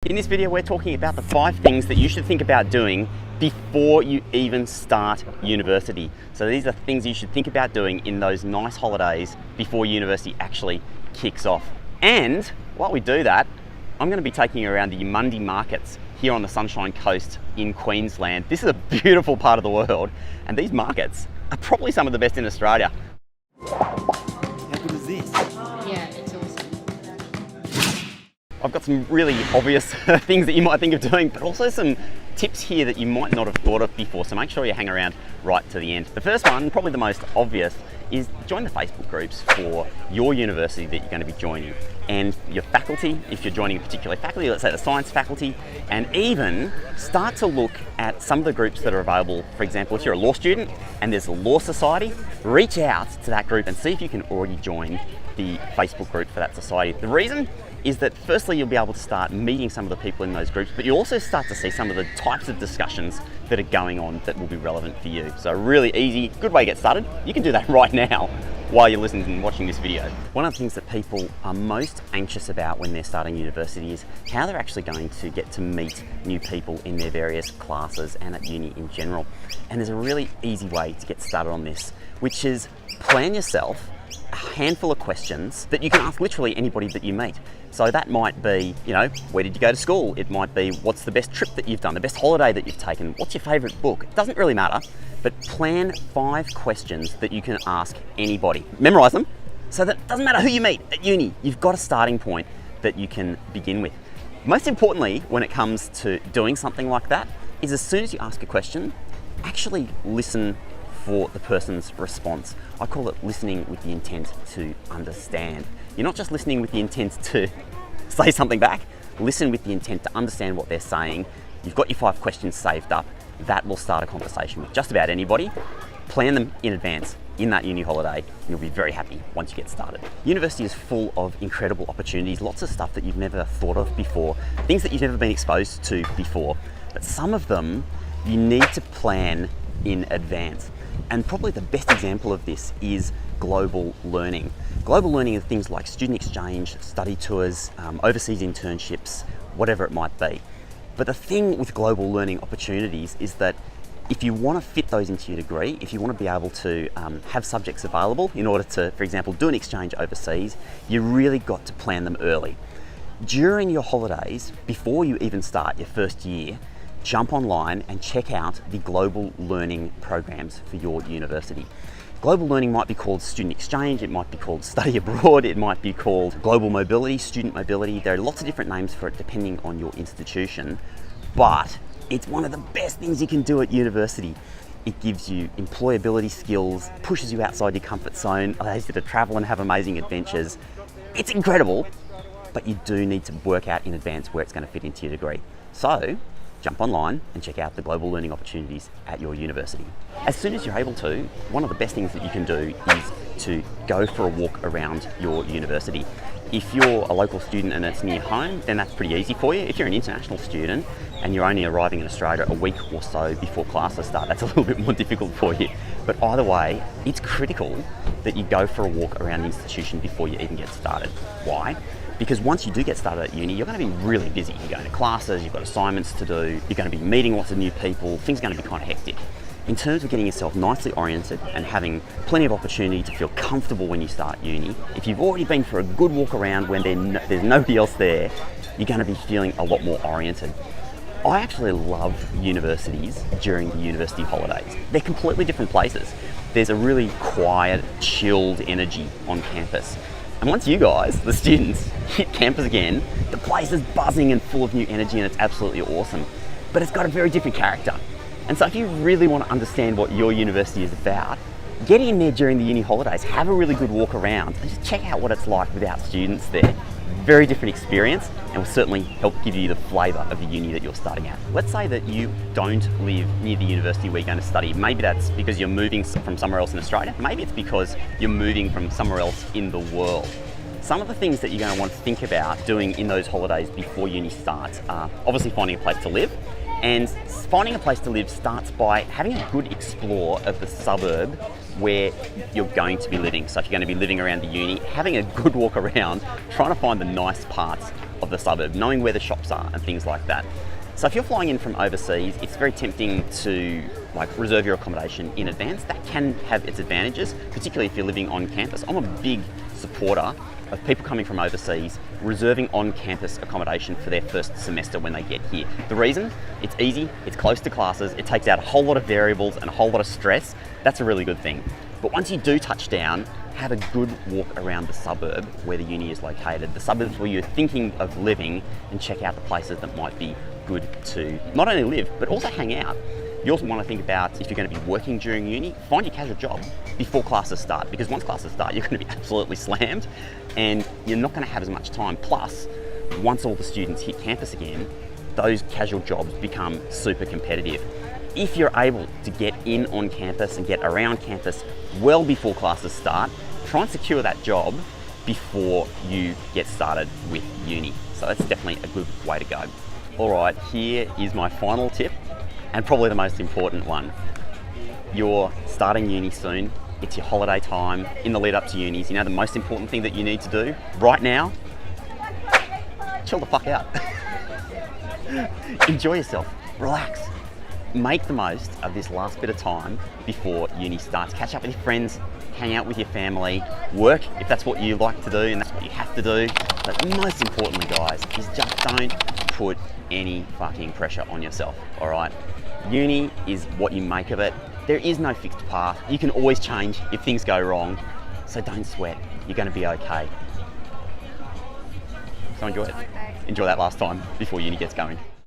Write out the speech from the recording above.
In this video, we're talking about the 5 things that you should think about doing before you even start university. So these are things you should think about doing in those nice holidays before university actually kicks off. And while we do that, I'm going to be taking you around the Eumundi markets here on the Sunshine Coast in Queensland. This is a beautiful part of the world, and these markets are probably some of the best in Australia. How good is this? Yeah, it's awesome. I've got some really obvious things that you might think of doing, but also some tips here that you might not have thought of before, so make sure you hang around right to the end. The first one, probably the most obvious, is join the Facebook groups for your university that you're going to be joining, and your faculty, if you're joining a particular faculty, let's say the science faculty, and even start to look at some of the groups that are available. For example, if you're a law student and there's a law society, reach out to that group and see if you can already join the Facebook group for that society. The reason is that firstly, you'll be able to start meeting some of the people in those groups, but you also start to see some of the types of discussions that are going on that will be relevant for you. So really easy, good way to get started. You can do that right now while you're listening and watching this video. One of the things that people are most anxious about when they're starting university is how they're actually going to get to meet new people in their various classes and at uni in general. And there's a really easy way to get started on this, which is plan yourself a handful of questions that you can ask literally anybody that you meet. So that might be, where did you go to school? It might be, what's the best trip that you've done, the best holiday that you've taken? What's your favourite book? It doesn't really matter, but plan 5 questions that you can ask anybody. Memorise them, so that it doesn't matter who you meet at uni, you've got a starting point that you can begin with. Most importantly, when it comes to doing something like that, is as soon as you ask a question, actually listen for the person's response. I call it listening with the intent to understand. You're not just listening with the intent to say something back, listen with the intent to understand what they're saying. You've got your 5 questions saved up. That will start a conversation with just about anybody. Plan them in advance in that uni holiday, and you'll be very happy once you get started. University is full of incredible opportunities, lots of stuff that you've never thought of before, things that you've never been exposed to before, but some of them you need to plan in advance. And probably the best example of this is global learning. Global learning are things like student exchange, study tours, overseas internships, whatever it might be. But the thing with global learning opportunities is that if you want to fit those into your degree, if you want to be able to have subjects available in order to, for example, do an exchange overseas, you really got to plan them early. During your holidays, before you even start your first year, jump online and check out the global learning programs for your university. Global learning might be called student exchange, it might be called study abroad, it might be called global mobility, student mobility. There are lots of different names for it depending on your institution, but it's one of the best things you can do at university. It gives you employability skills, pushes you outside your comfort zone, allows you to travel and have amazing adventures. It's incredible, but you do need to work out in advance where it's going to fit into your degree. So jump online and check out the global learning opportunities at your university. As soon as you're able to, one of the best things that you can do is to go for a walk around your university. If you're a local student and it's near home, then that's pretty easy for you. If you're an international student and you're only arriving in Australia a week or so before classes start, that's a little bit more difficult for you. But either way, it's critical that you go for a walk around the institution before you even get started. Why? Because once you do get started at uni, you're going to be really busy. You're going to classes, you've got assignments to do, you're going to be meeting lots of new people, things are going to be kind of hectic. In terms of getting yourself nicely oriented and having plenty of opportunity to feel comfortable when you start uni, if you've already been for a good walk around when there's nobody else there, you're going to be feeling a lot more oriented. I actually love universities during the university holidays. They're completely different places. There's a really quiet, chilled energy on campus. And once you guys, the students, hit campus again, the place is buzzing and full of new energy and it's absolutely awesome. But it's got a very different character. And so if you really want to understand what your university is about, get in there during the uni holidays, have a really good walk around and just check out what it's like without students there. Very different experience and will certainly help give you the flavour of the uni that you're starting at. Let's say that you don't live near the university where you're going to study. Maybe that's because you're moving from somewhere else in Australia. Maybe it's because you're moving from somewhere else in the world. Some of the things that you're going to want to think about doing in those holidays before uni starts are obviously finding a place to live. And finding a place to live starts by having a good explore of the suburb where you're going to be living. So if you're going to be living around the uni, having a good walk around, trying to find the nice parts of the suburb, knowing where the shops are and things like that. So if you're flying in from overseas, it's very tempting to reserve your accommodation in advance. That can have its advantages, particularly if you're living on campus. I'm a big supporter of people coming from overseas reserving on-campus accommodation for their first semester when they get here. The reason? It's easy, it's close to classes, it takes out a whole lot of variables and a whole lot of stress. That's a really good thing. But once you do touch down, have a good walk around the suburb where the uni is located, the suburbs where you're thinking of living, and check out the places that might be good to not only live, but also hang out. You also want to think about, if you're going to be working during uni, find your casual job before classes start, because once classes start, you're going to be absolutely slammed and you're not going to have as much time. Plus, once all the students hit campus again, those casual jobs become super competitive. If you're able to get in on campus and get around campus well before classes start, try and secure that job before you get started with uni. So that's definitely a good way to go. All right, here is my final tip, and probably the most important one. You're starting uni soon, it's your holiday time, in the lead up to unis. You know the most important thing that you need to do right now? Chill the fuck out. Enjoy yourself, relax. Make the most of this last bit of time before uni starts. Catch up with your friends, hang out with your family, work if that's what you like to do and that's what you have to do. But most importantly, guys, is just don't put any fucking pressure on yourself, all right? Uni is what you make of it. There is no fixed path. You can always change if things go wrong, so don't sweat. You're gonna be okay. So enjoy it. Enjoy that last time before uni gets going.